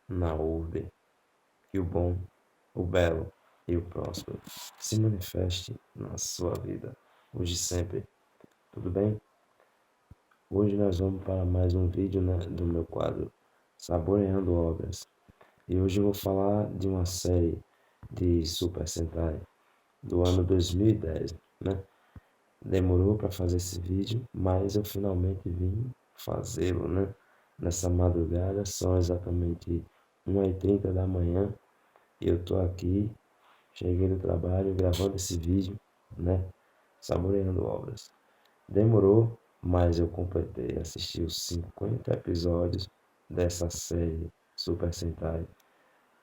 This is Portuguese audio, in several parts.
na urbe, que o bom, o belo e o próspero se manifeste na sua vida, hoje e sempre. Tudo bem? Hoje nós vamos para mais um vídeo, né, do meu quadro Saboreando Obras. E hoje eu vou falar de uma série de Super Sentai do ano 2010, né? Demorou para fazer esse vídeo, mas eu finalmente vim fazê-lo, né? Nessa madrugada, são exatamente 1h30 da manhã e eu tô aqui, cheguei do trabalho gravando esse vídeo, né? Saboreando Obras. Demorou, mas eu completei, assisti os 50 episódios dessa série Super Sentai,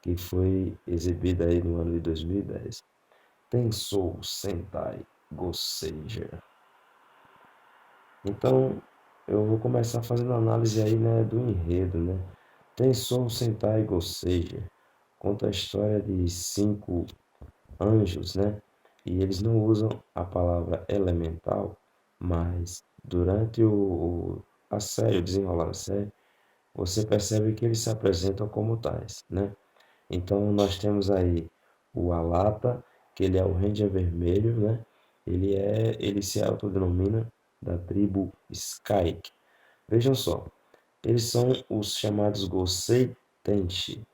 que foi exibida aí no ano de 2010. Tensou Sentai Goseiger. Então, eu vou começar fazendo análise aí, né, do enredo, né? Tensou Sentai Goseiger conta a história de 5 anjos, né? E eles não usam a palavra elemental, mas durante a série, o desenrolar da série, você percebe que eles se apresentam como tais, né? Então nós temos aí o Alata, que ele é o Ranger Vermelho, né? Ele se autodenomina da tribo Skyke. Vejam só, eles são os chamados Gosei Tenshi,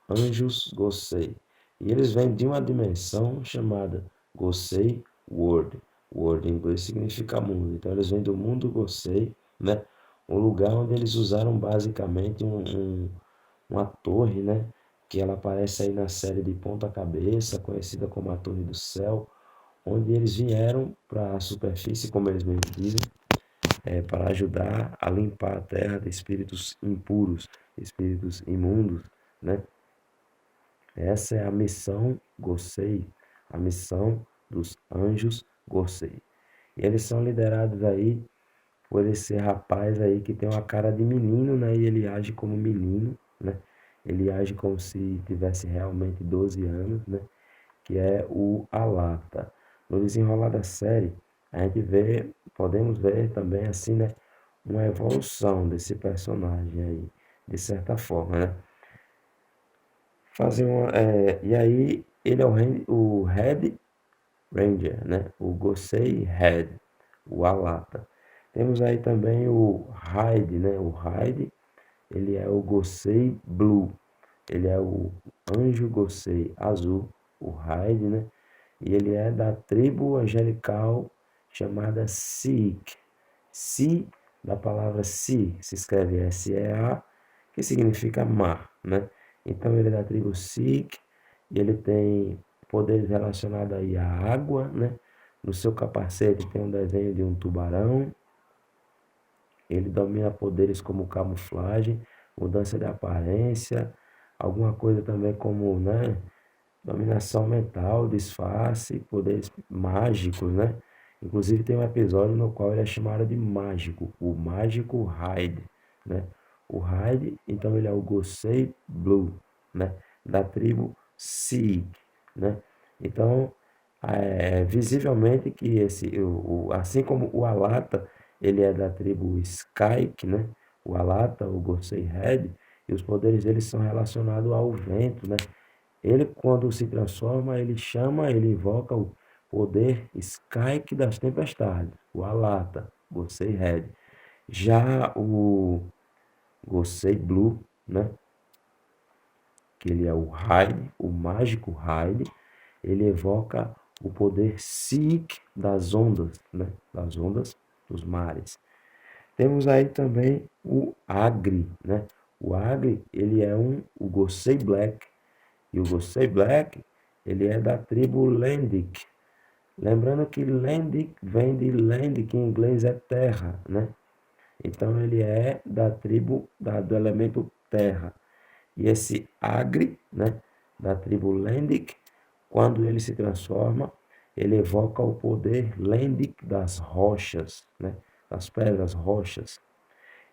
anjos Gosei. E eles vêm de uma dimensão chamada Gosei World. World em inglês significa mundo. Então eles vêm do mundo Gosei, né? Um lugar onde eles usaram basicamente uma torre, né? Que ela aparece aí na série de Ponta Cabeça, conhecida como a Torre do Céu, onde eles vieram para a superfície, como eles mesmos dizem, para ajudar a limpar a terra de espíritos impuros, espíritos imundos, né? Essa é a missão Gosei, a missão dos anjos Gosei. E eles são liderados aí por esse rapaz aí que tem uma cara de menino, né? E ele age como menino, né? Ele age como se tivesse realmente 12 anos, né? Que é o Alata. No desenrolar da série, a gente vê, podemos ver também assim, né? Uma evolução desse personagem aí, de certa forma, né? E aí ele é o Red Ranger, né? O Gosei Red, o Alata. Temos aí também o Hyde, né? O Hyde, ele é o Gosei Blue. Ele é o Anjo Gosei Azul, o Hyde, né? E ele é da tribo angelical chamada Sikh. Si, da palavra Si, se escreve S-E-A, que significa mar, né? Então ele é da tribo Sikh e ele tem poderes relacionados aí à água, né? No seu capacete tem um desenho de um tubarão. Ele domina poderes como camuflagem, mudança de aparência, alguma coisa também como, né? Dominação mental, disfarce, poderes mágicos, né? Inclusive tem um episódio no qual ele é chamado de mágico, o mágico Hyde, né? O Hyde, então ele é o Gosei Blue, né? Da tribo Sikh, né? Então, visivelmente que assim como o Alata, ele é da tribo Skyke, né? O Alata, o Gosei Red, e os poderes dele são relacionados ao vento, né? Ele, quando se transforma, ele invoca o poder Skyke das tempestades, o Alata, Gosei Red. Já o Gosei Blue, né? Que ele é o Hyde, o mágico Hyde, ele evoca o poder Psique das ondas, né? Das ondas dos mares. Temos aí também o Agri, né? O Agri, ele é o Gosei Black, e o Gosei Black, ele é da tribo Lendic. Lembrando que Lendic vem de Land, que em inglês é terra, né? Então ele é da tribo do elemento terra. E esse Agri, né, da tribo Lendic, quando ele se transforma, ele evoca o poder Lendic das rochas, né? Das pedras rochas.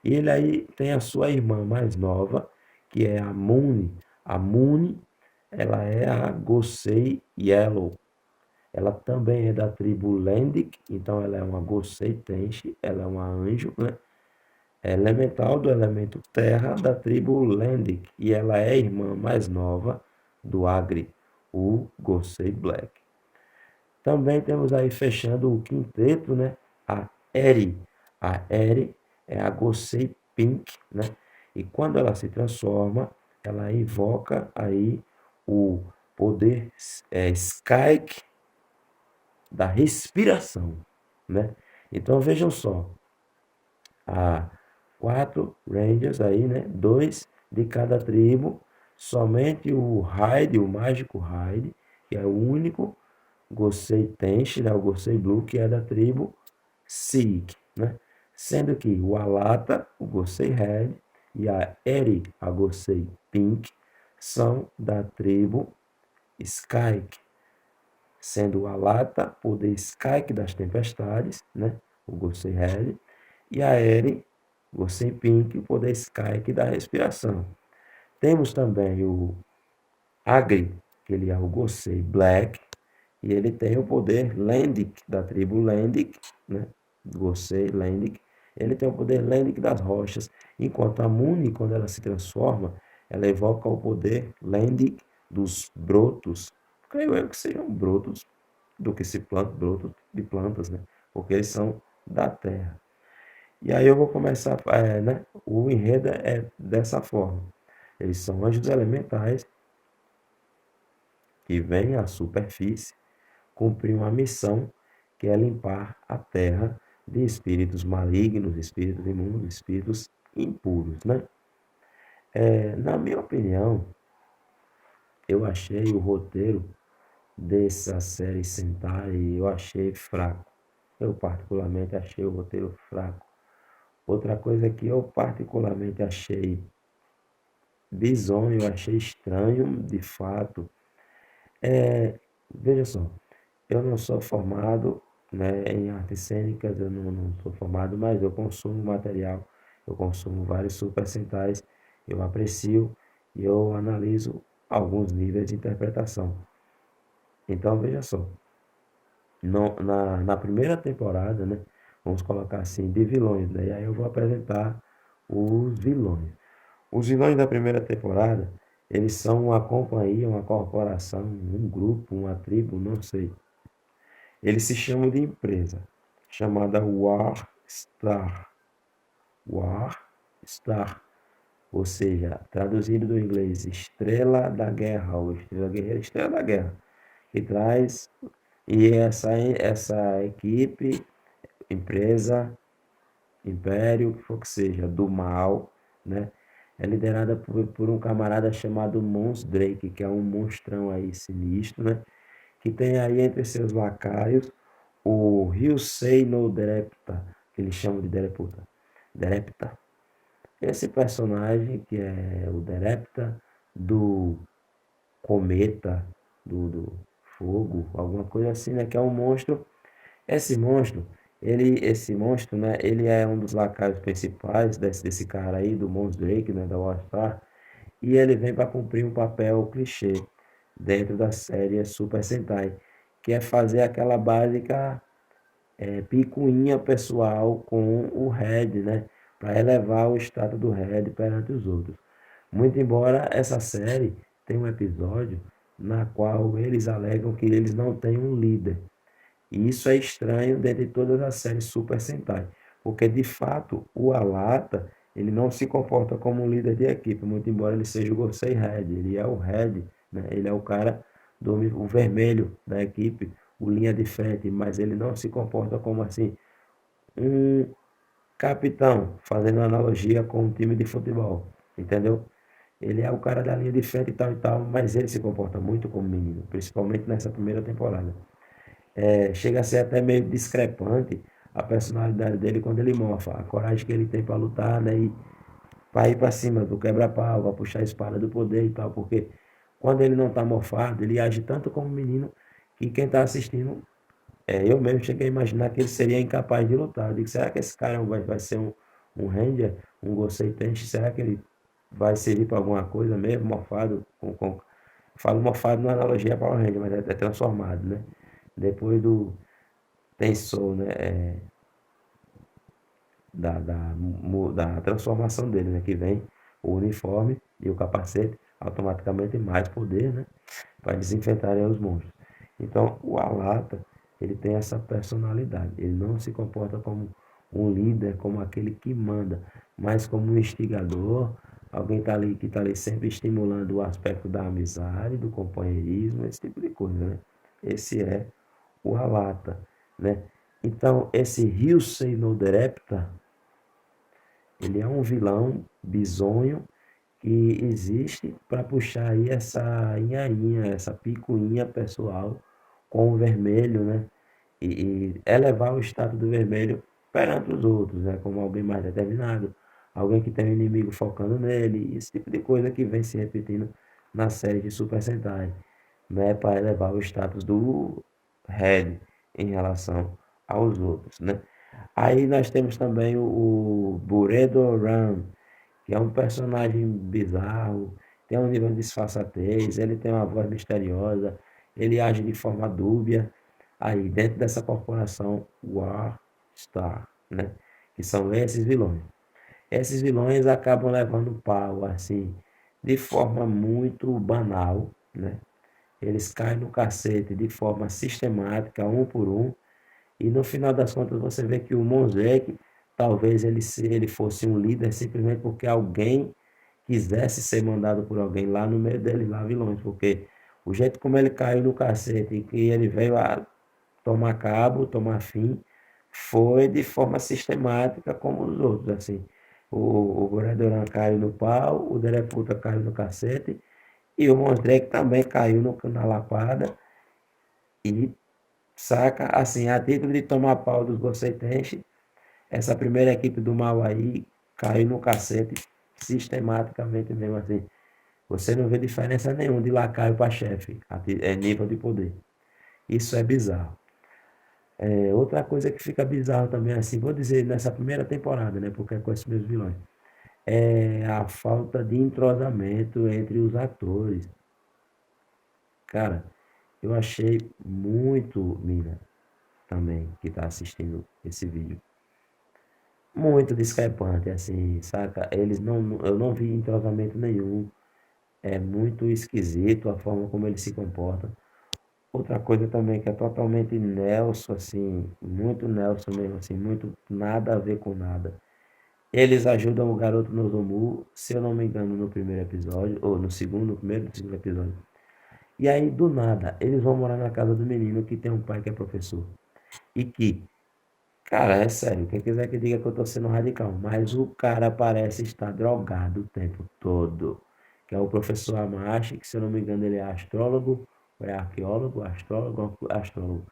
E ele aí tem a sua irmã mais nova, que é a Muni. A Muni, ela é a Gosei Yellow. Ela também é da tribo Lendic, então ela é uma Gosei Tenshi, ela é uma anjo, né? é elemental do elemento terra da tribo Lendic e ela é a irmã mais nova do Agri, o Gosei Black. Também temos aí fechando o quinteto, né? A Eri. A Eri é a Gosei Pink, né? E quando ela se transforma, ela invoca aí o poder Skyke da respiração, né? Então vejam só, há 4 Rangers aí, né? 2 de cada tribo, somente o Hyde, o mágico Hyde, que é o único Gosei Tenchi, né? O Gosei Blue, que é da tribo Sikh, né? Sendo que o Alata, o Gosei Red e a Eri, a Gosei Pink, são da tribo Skyke, sendo o Alata poder Skyke das tempestades, né? O Gosei Red, e a Eri, Gosei Pink, o poder Skyke da respiração. Temos também o Agri, que ele é o Gosei Black, e ele tem o poder Lendic, da tribo Lendic, né? Gosei, Lendic. Ele tem o poder Lendic das rochas, enquanto a Muni, quando ela se transforma, ela evoca o poder Lendic dos brotos. Creio eu que sejam brotos do que se planta, brotos de plantas, né? Porque eles são da terra. E aí eu vou começar, né? O enredo é dessa forma. Eles são anjos elementais que vêm à superfície cumprir uma missão que é limpar a terra de espíritos malignos, espíritos imundos, espíritos impuros, né? Na minha opinião, eu achei o roteiro dessa série Sentai, eu achei fraco. Eu particularmente achei o roteiro fraco. Outra coisa que eu particularmente achei bizonho, eu achei estranho, de fato, veja só, eu não sou formado, né, em artes cênicas, eu não sou formado, mas eu consumo material, eu consumo vários super sentais, eu aprecio e eu analiso alguns níveis de interpretação. Então, veja só, na primeira temporada, né, vamos colocar assim, de vilões, né, e aí eu vou apresentar os vilões. Os vilões da primeira temporada, eles são uma companhia, uma corporação, um grupo, uma tribo, não sei. Eles se chamam de empresa, chamada Warstar. Warstar, ou seja, traduzido do inglês, Estrela da Guerra, ou Estrela Guerreira, Estrela da Guerra, que traz, e essa equipe, empresa, império, o que for que seja, do mal, né? É liderada por um camarada chamado Mons Drake, que é um monstrão aí sinistro, né? Que tem aí entre seus lacaios o Ryusei no Derepta, que eles chamam de Derepta. Esse personagem, que é o Derepta do cometa, do fogo, alguma coisa assim, né? Que é um monstro. Esse monstro, esse monstro, né? Ele é um dos lacaios principais desse cara aí, do Monstro Drake, né? Da Warstar. E ele vem para cumprir um papel clichê dentro da série Super Sentai, que é fazer aquela básica picuinha pessoal com o Red, né? Para elevar o status do Red perante os outros. Muito embora essa série tenha um episódio na qual eles alegam que eles não têm um líder. E isso é estranho dentro de todas as séries Super Sentai, porque de fato o Alata ele não se comporta como um líder de equipe, muito embora ele seja o Gosei Red, ele é o Red, né? Ele é o cara o vermelho da equipe, o linha de frente, mas ele não se comporta como assim um capitão, fazendo analogia com um time de futebol, entendeu? Ele é o cara da linha de frente e tal, mas ele se comporta muito como menino, principalmente nessa primeira temporada. Chega a ser até meio discrepante a personalidade dele quando ele morfa, a coragem que ele tem para lutar, né? E para ir para cima do quebra-pau, para puxar a espada do poder e tal, porque quando ele não está morfado, ele age tanto como menino que quem está assistindo, eu mesmo cheguei a imaginar que ele seria incapaz de lutar. Eu digo, será que esse cara vai ser um Ranger, um Gosei Tenchi? Será que ele vai servir para alguma coisa mesmo, morfado? Falo morfado na analogia para o Ranger, mas é transformado, né? Depois do Tensou, né? da transformação dele, né? Que vem o uniforme e o capacete, automaticamente mais poder, né? Para eles enfrentarem os monstros. Então, o Alata, ele tem essa personalidade. Ele não se comporta como um líder, como aquele que manda, mas como um instigador, alguém que tá ali sempre estimulando o aspecto da amizade, do companheirismo, esse tipo de coisa, né? Esse é o Alata, né? Então, esse Ryusei no Derepta, ele é um vilão bizonho que existe para puxar aí essa inhainha, essa picuinha pessoal com o vermelho, né? E elevar o status do vermelho perante os outros, né? Como alguém mais determinado, alguém que tem um inimigo focando nele, esse tipo de coisa que vem se repetindo na série de Super Sentai, né? Para elevar o status do Red em relação aos outros, né? Aí nós temos também o Buredo Ram, que é um personagem bizarro, tem um nível de disfarçatez, ele tem uma voz misteriosa, ele age de forma dúbia, aí dentro dessa corporação War Star, né? Que são esses vilões. Esses vilões acabam levando pau, assim, de forma muito banal, né? Eles caem no cacete de forma sistemática, um por um, e no final das contas você vê que o Monzek, talvez ele fosse um líder simplesmente porque alguém quisesse ser mandado por alguém lá no meio deles, lá vilões, porque o jeito como ele caiu no cacete e que ele veio a tomar cabo, tomar fim, foi de forma sistemática como os outros, assim. O Goredoran caiu no pau, o Dereputa caiu no cacete, e o Monstrek também caiu na lapada, e saca, assim, a título de tomar pau dos Goseitense, essa primeira equipe do mal aí caiu no cacete sistematicamente mesmo assim. Você não vê diferença nenhuma de lacaio para chefe, é nível de poder. Isso é bizarro. Outra coisa que fica bizarro também, assim, vou dizer nessa primeira temporada, né? Porque é com esses meus vilões. É a falta de entrosamento entre os atores. Cara, eu achei muito, Mina, também, que tá assistindo esse vídeo. Muito discrepante, assim, saca? Eu não vi entrosamento nenhum. É muito esquisito a forma como eles se comportam. Outra coisa também que é totalmente Nelson, assim, muito Nelson mesmo, assim, muito nada a ver com nada. Eles ajudam o garoto Nozomu, se eu não me engano, no primeiro episódio, ou no segundo, no primeiro e segundo episódio. E aí, do nada, eles vão morar na casa do menino que tem um pai que é professor. E que, cara, é sério, quem quiser que diga que eu tô sendo radical, mas o cara parece estar drogado o tempo todo. Que é o professor Amashi, que se eu não me engano ele é astrólogo, ou é arqueólogo, astrólogo, astrólogo.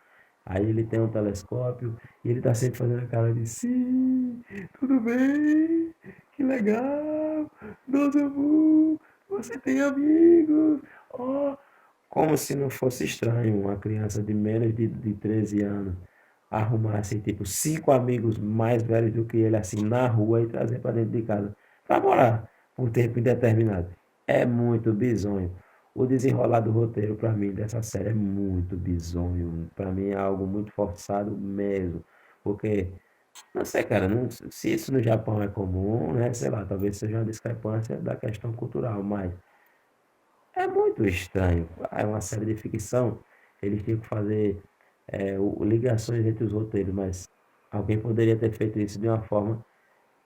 Aí ele tem um telescópio e ele tá sempre fazendo aquela de sim, tudo bem, que legal, Nozomu, você tem amigos, ó. Como se não fosse estranho uma criança de menos de 13 anos arrumar assim, tipo, 5 amigos mais velhos do que ele assim na rua e trazer para dentro de casa para morar por tempo indeterminado. É muito bizonho. O desenrolar do roteiro para mim dessa série é muito bizonho. Para mim é algo muito forçado mesmo, porque não sei, cara, não, se isso no Japão é comum, né? Sei lá, talvez seja uma discrepância da questão cultural, mas é muito estranho. É uma série de ficção, eles tinham que fazer ligações entre os roteiros, mas alguém poderia ter feito isso de uma forma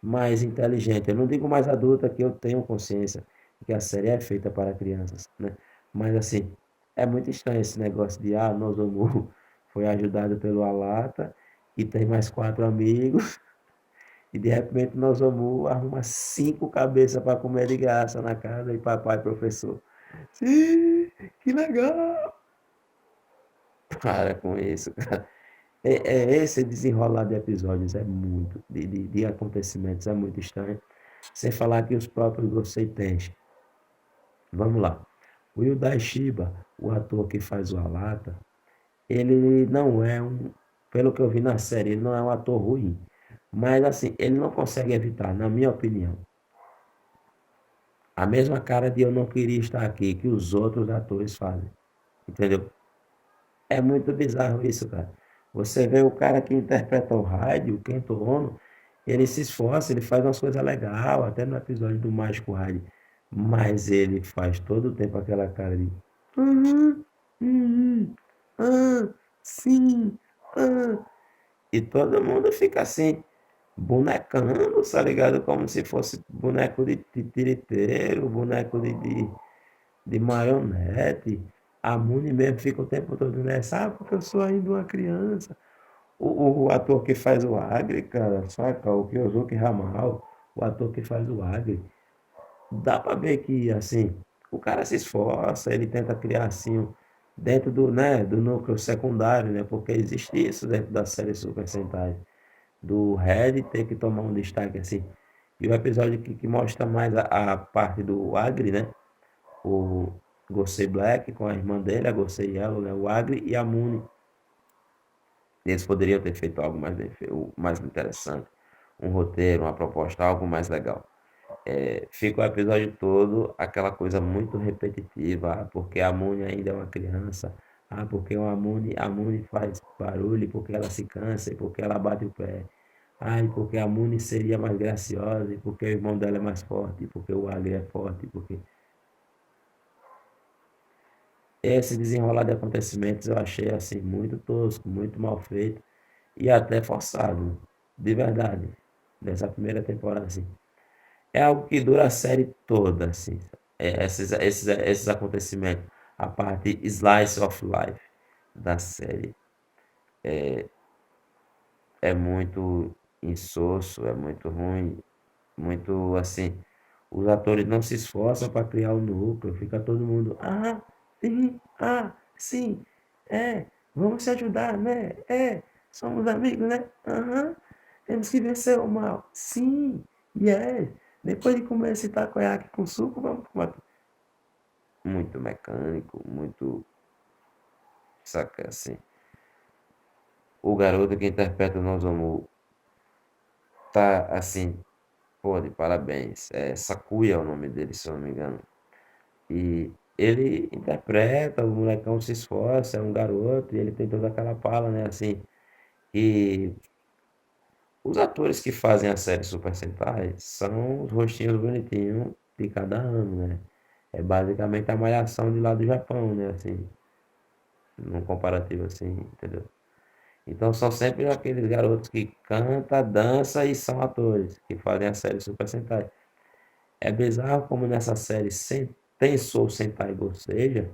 mais inteligente. Eu não digo mais adulta, que eu tenho consciência que a série é feita para crianças, né? Mas assim, é muito estranho esse negócio de Nozomu foi ajudado pelo Alata e tem mais 4 amigos, e de repente Nozomu arruma 5 cabeças para comer de graça na casa e papai professor. Sim, que legal! Para com isso, cara. Esse desenrolar de episódios é muito, de acontecimentos é muito estranho. Sem falar que os próprios Gosei Tenshin. Vamos lá. O Yudai Shiba, o ator que faz o Alata, ele não é um, pelo que eu vi na série, ele não é um ator ruim. Mas assim, ele não consegue evitar, na minha opinião, a mesma cara de eu não queria estar aqui que os outros atores fazem. Entendeu? É muito bizarro isso, cara. Você vê o cara que interpreta o Raid, o Kento Ono, Ele se esforça, ele faz umas coisas legais, até no episódio do Mágico Raid. Mas ele faz todo o tempo aquela cara de. Uhum, uhum, ah, sim, ah. E todo mundo fica assim, bonecando, tá ligado? Como se fosse boneco de tiriteiro, boneco de marionete. A Muni mesmo fica o tempo todo nessa, porque eu sou ainda uma criança. O ator que faz o Agri, cara, saca? O Kyosuke Ramal, o ator que faz o Agri, dá pra ver que, assim, o cara se esforça, ele tenta criar, assim, dentro do, né, do núcleo secundário, né? Porque existe isso dentro da série Super Sentai, do Red ter que tomar um destaque, assim. E o episódio que mostra mais a parte do Agri, né? O Gosei Black com a irmã dele, a Gosei Yellow, né? O Agri e a Moon. Eles poderiam ter feito algo mais, mais interessante, um roteiro, uma proposta, algo mais legal. Fica o episódio todo aquela coisa muito repetitiva, porque a Moon ainda é uma criança, porque a Moon faz barulho, porque ela se cansa, e porque ela bate o pé. E porque a Moon seria mais graciosa, e porque o irmão dela é mais forte, e porque o Agri é forte, porque esse desenrolar de acontecimentos eu achei assim muito tosco, muito mal feito e até forçado, de verdade. Nessa primeira temporada assim. É algo que dura a série toda assim. Esses acontecimentos, a parte slice of life da série é muito insosso, é muito ruim, muito assim. Os atores não se esforçam para criar o núcleo, fica todo mundo, sim, vamos se ajudar, né? Somos amigos, né? Temos que vencer o mal. Sim, yes. Depois de comer esse takoyaki com suco, vamos comer. Muito mecânico, muito, saca assim. O garoto que interpreta o Nozomu tá assim, pô, de parabéns. Sakuya é o nome dele, se eu não me engano. E ele interpreta, o molecão se esforça, é um garoto, e ele tem toda aquela fala, né, assim, e os atores que fazem a série Super Sentai são os rostinhos bonitinhos de cada ano, né? É basicamente a malhação de lá do Japão, né, assim, num comparativo assim, entendeu? Então são sempre aqueles garotos que canta, dança e são atores que fazem a série Super Sentai. É bizarro como nessa série tem Soul Sentai Gosseja,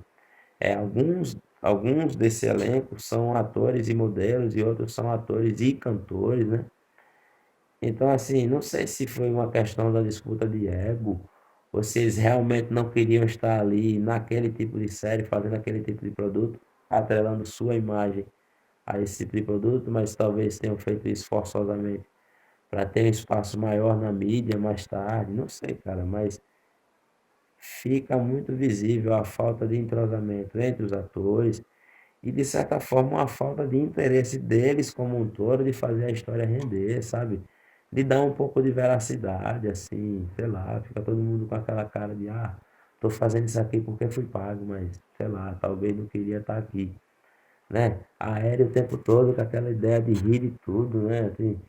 alguns desse elenco são atores e modelos e outros são atores e cantores, né? Então, assim, não sei se foi uma questão da disputa de ego, ou se eles realmente não queriam estar ali naquele tipo de série, fazendo aquele tipo de produto, atrelando sua imagem a esse tipo de produto, mas talvez tenham feito isso forçosamente para ter um espaço maior na mídia mais tarde, não sei, cara, mas fica muito visível a falta de entrosamento entre os atores e, de certa forma, uma falta de interesse deles como um todo de fazer a história render, sabe? De dar um pouco de veracidade, assim, sei lá, fica todo mundo com aquela cara de, tô fazendo isso aqui porque fui pago, mas, sei lá, talvez não queria estar aqui, né? Aéreo o tempo todo com aquela ideia de rir de tudo, né? Assim,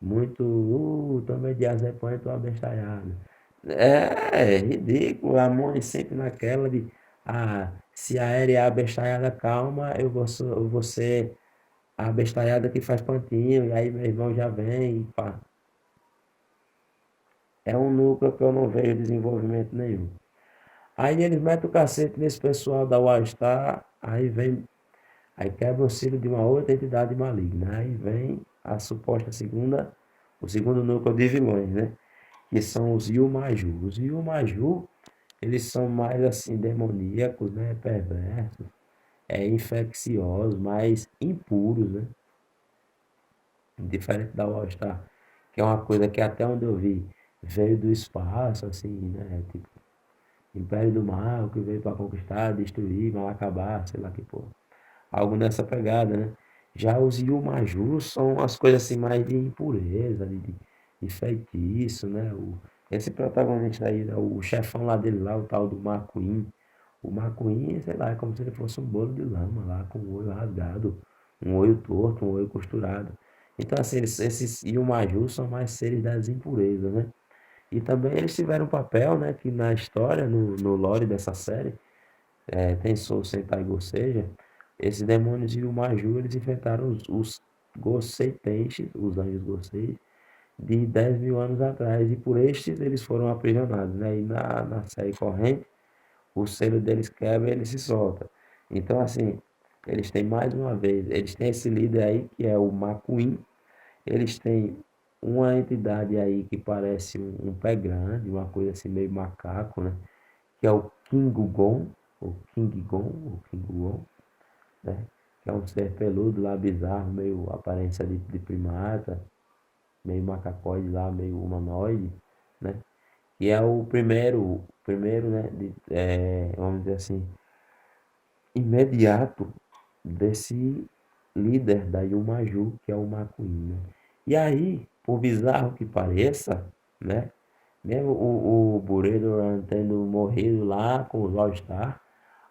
muito, tomei de azepam e tô abestalhado. É ridículo, a mãe sempre naquela de, se a aérea é a abestalhada calma, eu vou ser a abestalhada que faz pantinho, e aí meu irmão já vem e pá. É um núcleo que eu não vejo desenvolvimento nenhum. Aí eles metem o cacete nesse pessoal da Wildstar, aí quebra o cílio de uma outra entidade maligna. Aí vem a suposta o segundo núcleo de vilões, né? Que são os Yumaju. Os Yumaju, eles são mais assim demoníacos, né? Perversos, infecciosos, mais impuros, né? Diferente da All-Star, que é uma coisa que até onde eu vi veio do espaço, assim, né? Tipo, Império do Mal, que veio para conquistar, destruir, mal acabar, sei lá que porra. Algo nessa pegada, né? Já os Yumaju são as coisas assim mais de impureza, de feitiço, né? Esse protagonista aí, né? O chefão lá dele lá, o tal do McQueen. O McQueen, sei lá, é como se ele fosse um bolo de lama lá, com o olho rasgado, um olho torto, um olho costurado. Então, assim, esses Yumaju são mais seres das impurezas, né? E também eles tiveram um papel, né, que na história, no lore dessa série, Tensou Sentai Gosseija, esses demônios Yumaju, eles enfrentaram os Gosei Tenshi, os anjos Gosei, de 10 mil anos atrás, e por estes eles foram aprisionados, né? E na série corrente, o selo deles quebra e ele se solta. Então, assim, eles têm mais uma vez, eles têm esse líder aí que é o Makuin, eles têm uma entidade aí que parece um pé grande, uma coisa assim meio macaco, né? Que é o Kingugon, ou Kingugon, né? Que é um ser peludo lá, bizarro, meio aparência de primata, meio macacoide lá, meio humanoide, né? Que é o primeiro, né? Vamos dizer assim, imediato desse líder da Yumaju, que é o Makuin, né? E aí, por bizarro que pareça, né? Mesmo o Buredoran tendo morrido lá com os All-Star,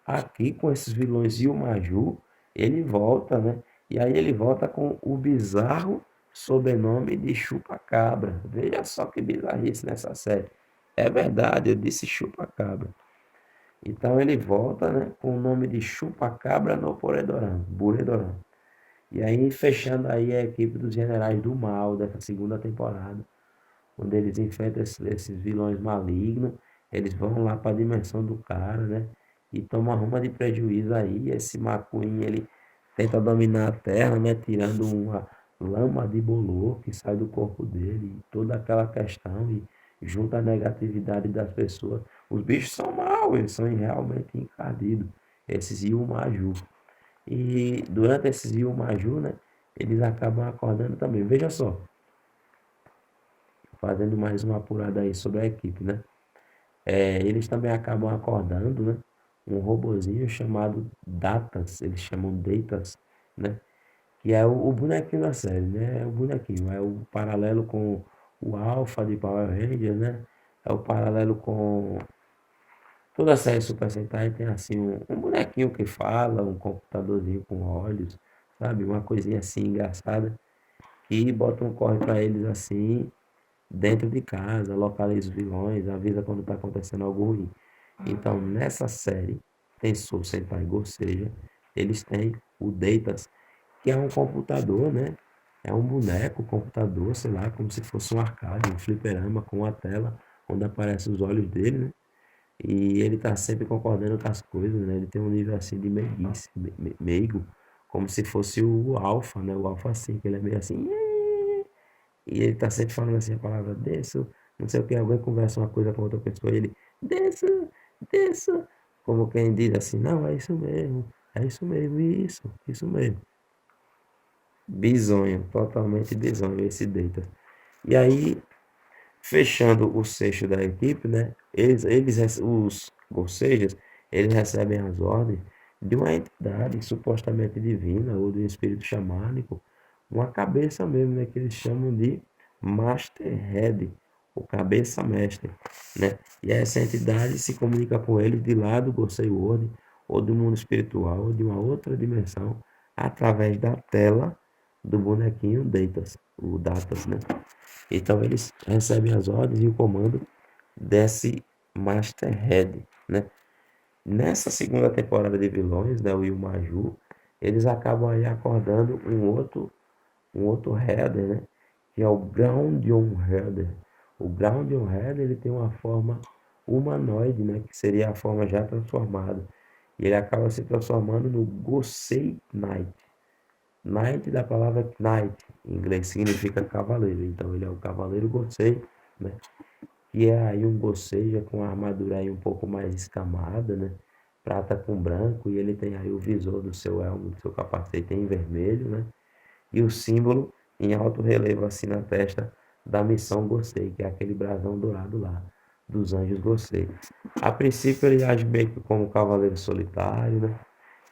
aqui com esses vilões Yumaju, ele volta, né? E aí ele volta com o bizarro sobrenome de Chupa-Cabra. Veja só que bizarrice nessa série. É verdade, eu disse Chupa-Cabra. Então ele volta, né, com o nome de Chupa-Cabra no Buredoran. E aí fechando aí a equipe dos Generais do Mal dessa segunda temporada, onde eles enfrentam esses vilões malignos, eles vão lá para a dimensão do cara, né? E tomam uma ruma de prejuízo aí. Esse Macuin, ele tenta dominar a Terra, né? Tirando uma lama de bolor que sai do corpo dele, e toda aquela questão, e junta a negatividade das pessoas. Os bichos são maus, eles são realmente encardidos, esses Yumaju. E durante esses Yumaju, né? Eles acabam acordando também. Veja só, fazendo mais uma apurada aí sobre a equipe, né? Eles também acabam acordando, né? Um robozinho chamado Datas, eles chamam Datas, né? Que é o bonequinho da série, né? É o bonequinho, é o paralelo com o Alpha de Power Rangers, né? É o paralelo com toda a série Super Sentai tem assim um bonequinho que fala, um computadorzinho com olhos, sabe? Uma coisinha assim engraçada que bota um corre para eles assim dentro de casa, localiza os vilões, avisa quando está acontecendo algo ruim. Então, nessa série, tem Soul Sentai Gosseija, eles têm o Deitas, que é um computador, né? É um boneco, computador, sei lá, como se fosse um arcade, um fliperama com uma tela onde aparecem os olhos dele, né? E ele tá sempre concordando com as coisas, né? Ele tem um nível assim de meiguice, meigo, como se fosse o Alpha, né? O Alpha assim, que ele é meio assim, e ele tá sempre falando assim a palavra desço, não sei o que, alguém conversa uma coisa com outra pessoa, ele desço, desço, como quem diz assim, não, é isso mesmo, isso mesmo. Bisonho, totalmente bisonho esse Data. E aí, fechando o sexto da equipe, né? Os Gorsejas, eles recebem as ordens de uma entidade supostamente divina ou de um espírito xamânico, uma cabeça mesmo, né? Que eles chamam de Master Head, ou cabeça mestre, né? E essa entidade se comunica com eles de lá do Gosei World, ou do mundo espiritual, ou de uma outra dimensão, através da tela do bonequinho o Datas, né? Então eles recebem as ordens e o comando desse Master Head, né? Nessa segunda temporada de vilões, né, o Yumaju, eles acabam aí acordando um outro Header, né? Que é o Groundion Header. O Groundion Header, ele tem uma forma humanoide, né? Que seria a forma já transformada. E ele acaba se transformando no Gosei Knight. Knight da palavra Knight, em inglês significa cavaleiro. Então ele é o cavaleiro Gosei, né? Que é aí um Gosseija com a armadura aí um pouco mais escamada, né? Prata com branco, e ele tem aí o visor do seu elmo, do seu capacete em vermelho, né? E o símbolo em alto relevo assim na testa da missão Gosei, que é aquele brasão dourado lá, dos anjos Gosei. A princípio ele age meio que como um cavaleiro solitário, né?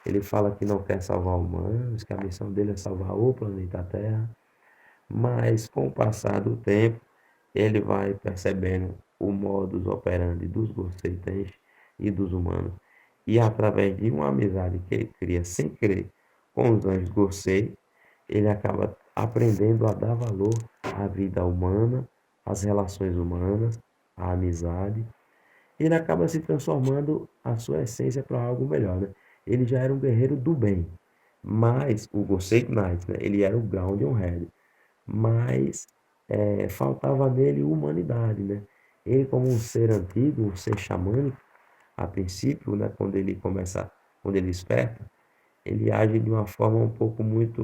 Ele fala que não quer salvar humanos, que a missão dele é salvar o planeta Terra, mas com o passar do tempo, ele vai percebendo o modus operandi dos Gosseitens e dos humanos, e através de uma amizade que ele cria sem querer com os anjos Gosei, ele acaba aprendendo a dar valor à vida humana, às relações humanas, à amizade. Ele acaba se transformando a sua essência para algo melhor, né? Ele já era um guerreiro do bem, mas o Gosei Knight, né? Ele era o Ground Head, mas faltava nele humanidade, né? Ele como um ser antigo, um ser xamânico, a princípio, né? Quando ele desperta, ele age de uma forma um pouco muito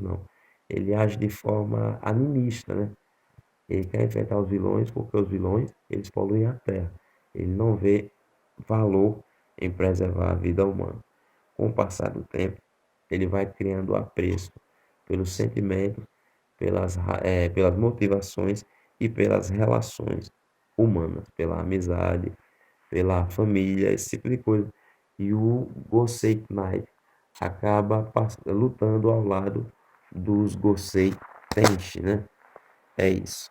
não, ele age de forma animista, né? Ele quer enfrentar os vilões porque os vilões, eles poluem a terra. Ele não vê valor em preservar a vida humana. Com o passar do tempo, ele vai criando apreço pelos sentimentos, pelas motivações e pelas relações humanas, pela amizade, pela família, esse tipo de coisa. E o Gosei Knight acaba lutando ao lado dos Gosei Tenshi, né? É isso.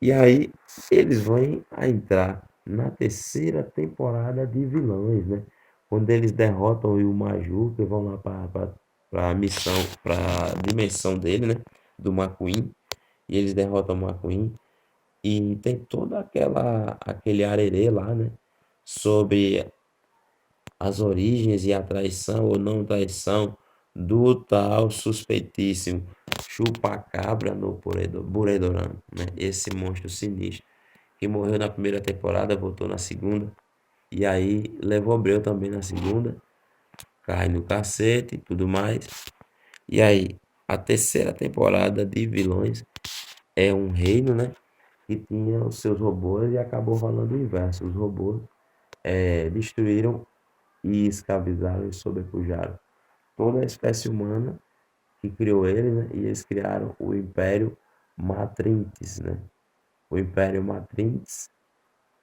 E aí eles vão a entrar na terceira temporada de vilões, né? Quando eles derrotam o Maju, que vão lá para a missão, para a dimensão dele, né? Do McQueen. E eles derrotam o McQueen. E tem toda aquele arerê lá, né? Sobre as origens e a traição ou não traição do tal suspeitíssimo Chupacabra no Buredoran, né? Esse monstro sinistro que morreu na primeira temporada, voltou na segunda, e aí levou Breu também na segunda, cai no cacete e tudo mais. E aí, a terceira temporada de vilões é um reino, né? Que tinha os seus robôs e acabou falando o inverso. Os robôs destruíram e escravizaram e sobrepujaram toda a espécie humana que criou ele, né? E eles criaram o Império Matrintes, né? O Império Matrintes,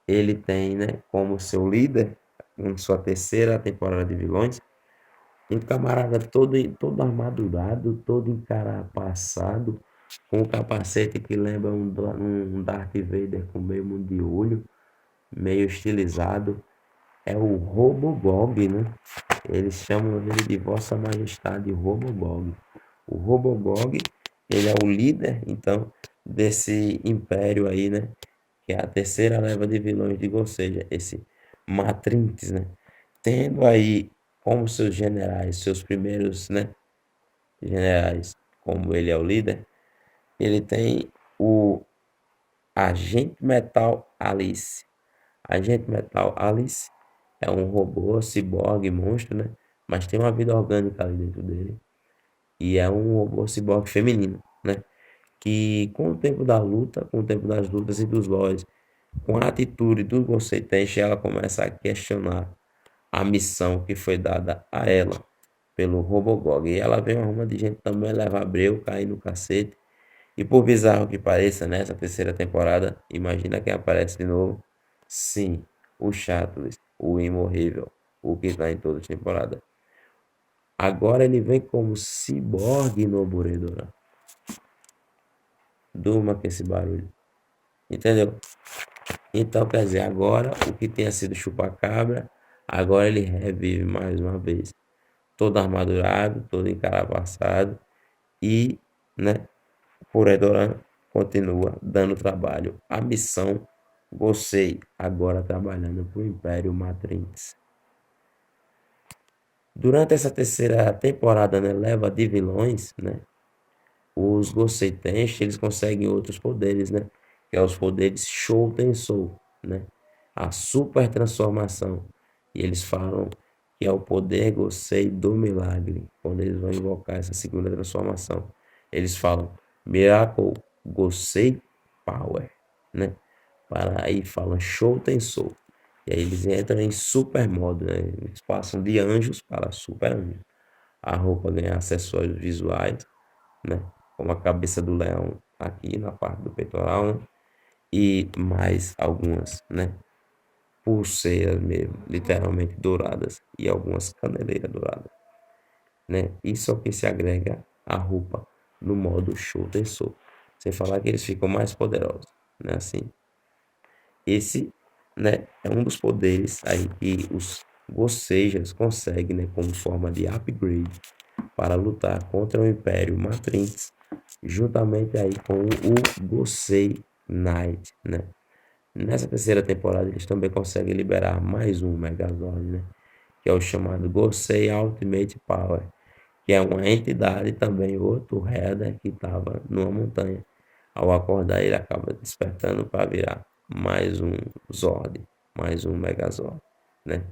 ele tem, né, como seu líder, em sua terceira temporada de vilões, um camarada todo armadurado, todo encarapaçado, com um capacete que lembra um Darth Vader com meio mundo de olho, meio estilizado. É o Robogog, né? Eles chamam ele de Vossa Majestade Robogog. O Robogog, ele é o líder, então, desse império aí, né? Que é a terceira leva de vilões, ou seja, esse Matrintes, né? Tendo aí como seus generais, seus primeiros, né? Generais, como ele é o líder, ele tem o Agente Metal Alice. Agente Metal Alice é um robô, ciborgue, monstro, né? Mas tem uma vida orgânica ali dentro dele. E é um robô ciborgue feminino, né? Que com o tempo da luta, com o tempo das lutas e dos lores, com a atitude do Gosei Tenshin, ela começa a questionar a missão que foi dada a ela pelo Robogog. E ela vem uma ruma de gente também levar breu, cair no cacete. E por bizarro que pareça, nessa terceira temporada, imagina quem aparece de novo. Sim, o Chatlis, o imorrível, o que está em toda a temporada. Agora ele vem como ciborgue no Buredora. Durma com esse barulho. Entendeu? Então, quer dizer, agora o que tinha sido chupacabra, agora ele revive mais uma vez. Todo armadurado, todo encarapaçado. E, né, por Edoran continua dando trabalho. A missão Gosei, agora trabalhando para o Império Matrix. Durante essa terceira temporada, né, leva de vilões, né, os Gosei Tenshi, eles conseguem outros poderes, né, que é os poderes Shou Tensou, né, a super transformação. E eles falam que é o poder Gosei do milagre, quando eles vão invocar essa segunda transformação. Eles falam Miracle Gosei Power, né? Para aí falam Shou Tensou. E aí eles entram em super modo, né? Eles passam de anjos para super anjos. A roupa ganha acessórios visuais, né? Como a cabeça do leão aqui na parte do peitoral, né? E mais algumas, né? Pulseiras mesmo, literalmente douradas, e algumas caneleiras douradas, né? Isso é o que se agrega à roupa no modo Show Tensou. Sem falar que eles ficam mais poderosos, né? Assim, esse, né, é um dos poderes aí que os Goseijas conseguem, né, como forma de upgrade para lutar contra o Império Matrix, juntamente aí com o Gosei Knight, né? Nessa terceira temporada eles também conseguem liberar mais um Megazord, né? Que é o chamado Gosei Ultimate Power, que é uma entidade também, outro Heather que estava numa montanha. Ao acordar ele acaba despertando para virar mais um Zord, mais um Megazord, né?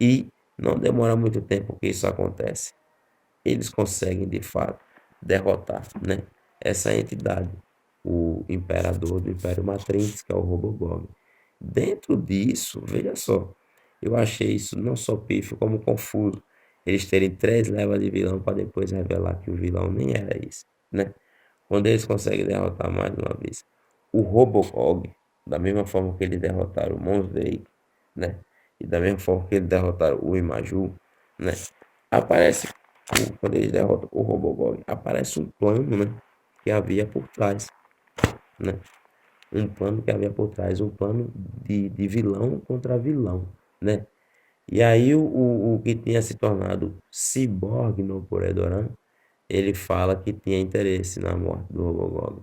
E não demora muito tempo que isso acontece. Eles conseguem de fato derrotar, né, essa entidade, o imperador do Império Matrix, que é o Robogog. Dentro disso, veja só, eu achei isso não só pífio, como confuso. Eles terem 3 levas de vilão para depois revelar que o vilão nem era isso, né? Quando eles conseguem derrotar mais uma vez o Robocog, da mesma forma que eles derrotaram o Mons Dei, né? E da mesma forma que eles derrotaram o Imaju, né? Aparece, quando eles derrotam o Robocog, aparece um plano, né? Que havia por trás, né? Um plano que havia por trás, um plano de vilão contra vilão, né? E aí o que tinha se tornado ciborgue no Poredoran, ele fala que tinha interesse na morte do Robogog,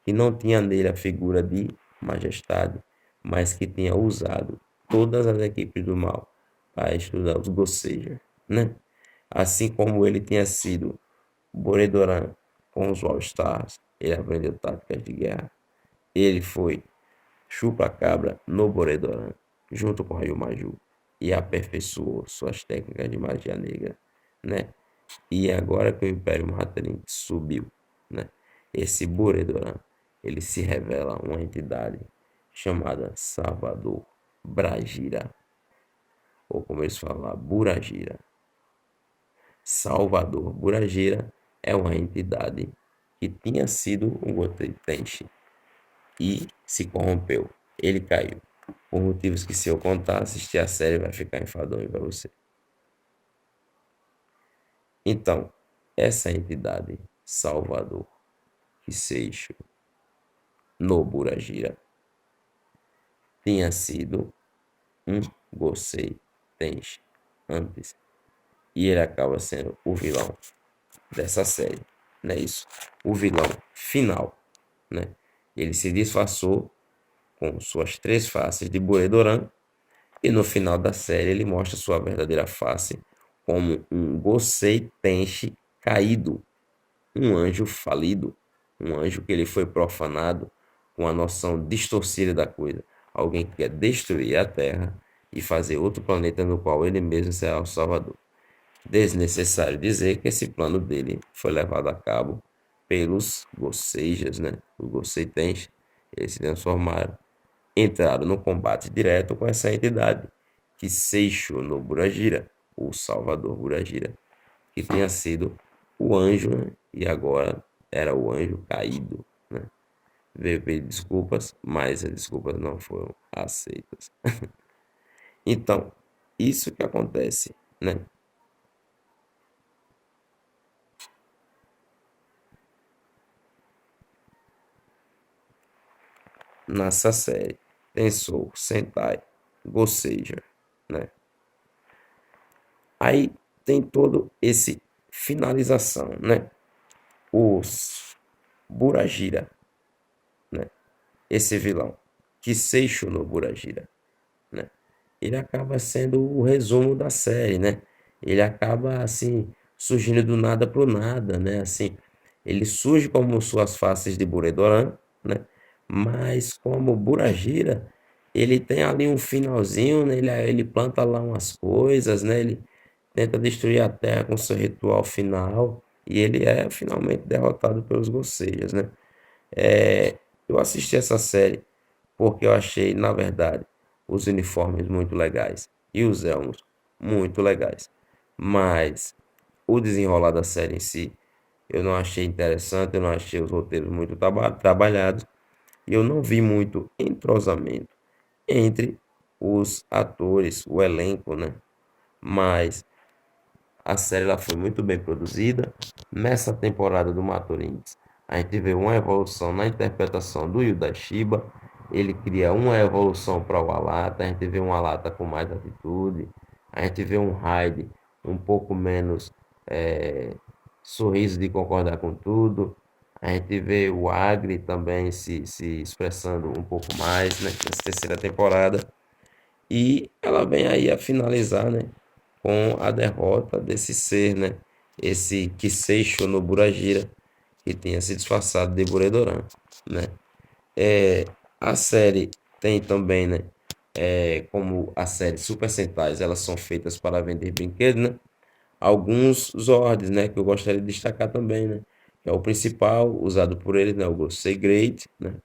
que não tinha nele a figura de majestade, mas que tinha usado todas as equipes do mal para estudar os Gosseger, né? Assim como ele tinha sido Boredoran com os All Stars, ele aprendeu táticas de guerra. Ele foi chupa-cabra no Boredoran, junto com Ryu Maju, e aperfeiçoou suas técnicas de magia negra, né? E agora que o Império Matrix subiu, né? Esse Boredoran, ele se revela uma entidade chamada Salvador Bragira, ou como eles falam, Buragira. Salvador Buragira é uma entidade que tinha sido um Gotei Tenshi e se corrompeu. Ele caiu. Por motivos que, se eu contar, assistir a série vai ficar enfadonho para você. Então, essa entidade, Salvador Kiseixo no Buragira, tinha sido um Gosei Tenshi antes. E ele acaba sendo o vilão dessa série, não é isso? O vilão final, né? Ele se disfarçou com suas 3 faces de Buredoran e no final da série ele mostra sua verdadeira face como um Gosei Tenshi caído, um anjo falido, um anjo que ele foi profanado com a noção distorcida da coisa, alguém que quer destruir a Terra e fazer outro planeta no qual ele mesmo será o salvador. Desnecessário dizer que esse plano dele foi levado a cabo pelos Goseijas, né? Os Gosei Tenshi, eles se transformaram, entraram no combate direto com essa entidade, que Seixo no Buragira, o Salvador Buragira, que tinha sido o anjo, né? E agora era o anjo caído, né? Veio pedir desculpas, mas as desculpas não foram aceitas. Então, isso que acontece, né? Nessa série, Tensou, Sentai, Gosseija, né? Aí tem todo esse finalização, né? Os Buragira, né? Esse vilão, que Seixo no Buragira, né? Ele acaba sendo o resumo da série, né? Ele acaba assim surgindo do nada pro nada, né? Assim, ele surge como suas faces de Buredoran, né? Mas como Buragira, ele tem ali um finalzinho, né? Ele planta lá umas coisas, né? Ele tenta destruir a Terra com seu ritual final e ele é finalmente derrotado pelos Gosejas, né? Eu assisti essa série porque eu achei, na verdade, os uniformes muito legais e os elmos muito legais. Mas o desenrolar da série em si, eu não achei interessante, eu não achei os roteiros muito trabalhados e eu não vi muito entrosamento entre os atores, o elenco, né? Mas a série ela foi muito bem produzida. Nessa temporada do Matorins, a gente vê uma evolução na interpretação do Yuda Shiba. Ele cria uma evolução para o Alata. A gente vê um Alata com mais atitude. A gente vê um Hyde um pouco menos sorriso de concordar com tudo. A gente vê o Agri também se expressando um pouco mais, né, nessa terceira temporada. E ela vem aí a finalizar, né, com a derrota desse ser, né, esse Kiseixo no Burajira, que tinha se disfarçado de Buredoran, né. A série tem também, né, como a série Super Sentais, elas são feitas para vender brinquedos, né, alguns Zords, né, que eu gostaria de destacar também, né, que é o principal, usado por eles, né, o Gosei Great, né.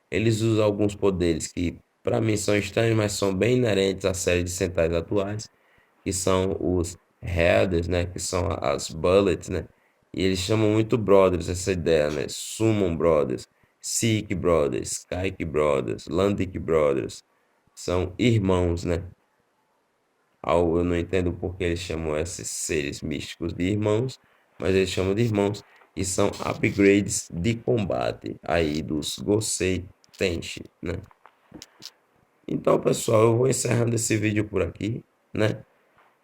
Eles usam alguns poderes que para mim são estranhos, mas são bem inerentes à série de Sentais atuais, que são os Headers, né, que são as Bullets, né, e eles chamam muito Brothers essa ideia, né, Summon Brothers, Seek Brothers, Skyke Brothers, Landic Brothers, são irmãos, né. Eu não entendo por que eles chamam esses seres místicos de irmãos, mas eles chamam de irmãos e são upgrades de combate aí dos Gosei Tenshi, né? Então, pessoal, eu vou encerrando esse vídeo por aqui, né?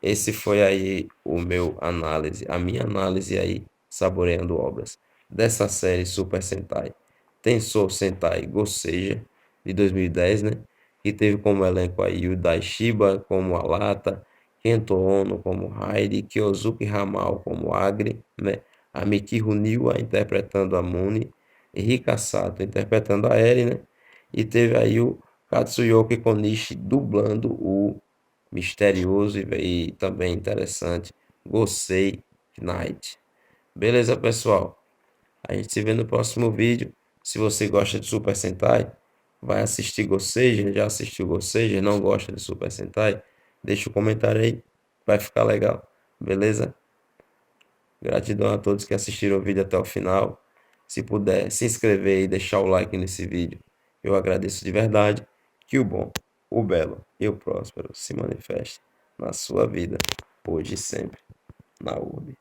Esse foi aí o meu análise, a minha análise aí, saboreando obras dessa série Super Sentai Tensou Sentai Gosseija de 2010, né? Que teve como elenco aí o Daishiba como Alata, Kento Ono como Raide, Kyosuke Hamal como Agri, né? A Mikiru Niwa interpretando a Muni, Rika Sato interpretando a Eri, né? E teve aí o Katsuyoki Konishi dublando o misterioso e também interessante Gosei Knight. Beleza, pessoal? A gente se vê no próximo vídeo. Se você gosta de Super Sentai, vai assistir Gosei. Já assistiu Gosei? Não gosta de Super Sentai? Deixa o comentário aí, vai ficar legal. Beleza? Gratidão a todos que assistiram o vídeo até o final. Se puder, se inscrever e deixar o like nesse vídeo, eu agradeço de verdade. Que o bom, o belo e o próspero se manifeste na sua vida, hoje e sempre, na urbe.